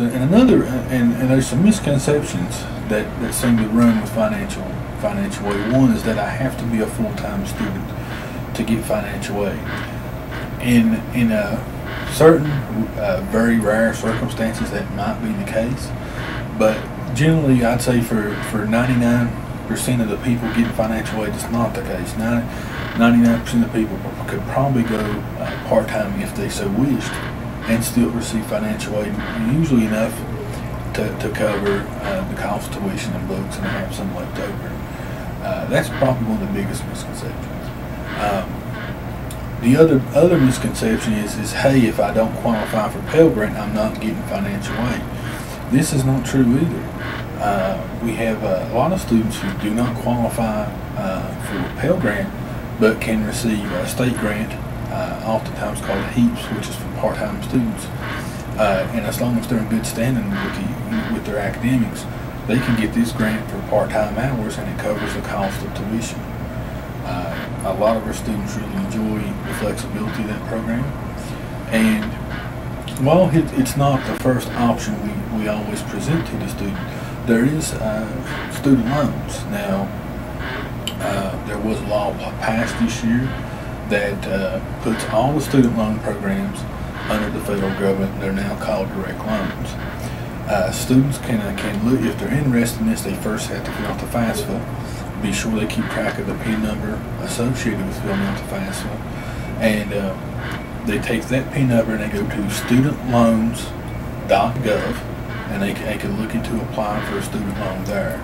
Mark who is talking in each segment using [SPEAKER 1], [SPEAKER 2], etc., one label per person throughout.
[SPEAKER 1] So, and another, and there's some misconceptions that seem to run with financial aid. One is that I have to be a full-time student to get financial aid. In certain very rare circumstances that might be the case, but generally I'd say for 99% of the people getting financial aid, it's not the case. 99% of people could probably go part-time if they so wished and still receive financial aid, usually enough to cover the cost of tuition and books and have some left over. That's probably one of the biggest misconceptions. The other misconception is hey, if I don't qualify for Pell Grant, I'm not getting financial aid. This is not true either. We have a lot of students who do not qualify for a Pell Grant, but can receive a state grant, oftentimes called HEAPS, which is for part-time students. And as long as they're in good standing with their academics, they can get this grant for part-time hours, and it covers the cost of tuition. A lot of our students really enjoy the flexibility of that program, and while it's not the first option we always present to the student, there is student loans. Now, there was a law passed this year that puts all the student loan programs under the federal government. They're now called direct loans. Students can look, if they're interested in this, they first have to fill out the FAFSA. Be sure they keep track of the PIN number associated with filling out the FAFSA, and they take that PIN number and they go to studentloans.gov, and they can look into applying for a student loan there.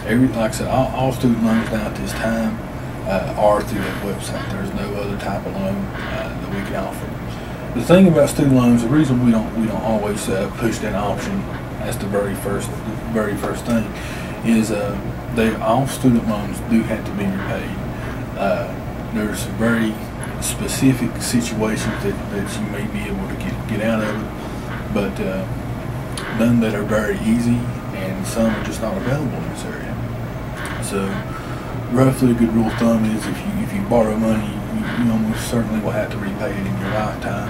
[SPEAKER 1] Like I said, all student loans now at this time are through that website. There's no other type of loan that we can offer. The thing about student loans, the reason we don't always push that option as the very first thing is all student loans do have to be repaid. There's some very specific situations that you may be able to get out of it, but none that are very easy, and some are just not available in this area. So roughly a good rule of thumb is if you borrow money, you almost certainly will have to repay it in your lifetime.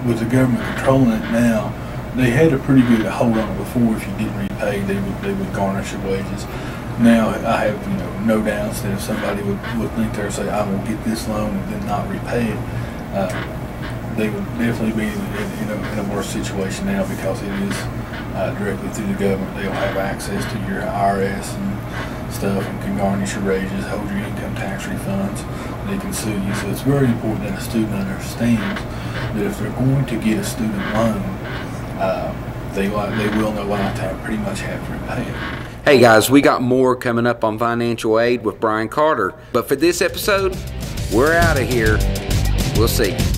[SPEAKER 1] With the government controlling it now, they had a pretty good hold on it before. If you didn't repay, they would garnish your wages. Now I have no doubts that if somebody would think there and say, I will get this loan and then not repay it, they would definitely be in a worse situation now, because it is directly through the government. They'll have access to your IRS and stuff, and can garnish your wages, hold your income tax refunds. They can sue you. So it's very important that a student understands that if they're going to get a student loan, they will in their lifetime pretty much have to repay it.
[SPEAKER 2] Hey guys, we got more coming up on financial aid with Brian Carter. But for this episode, we're out of here. We'll see you.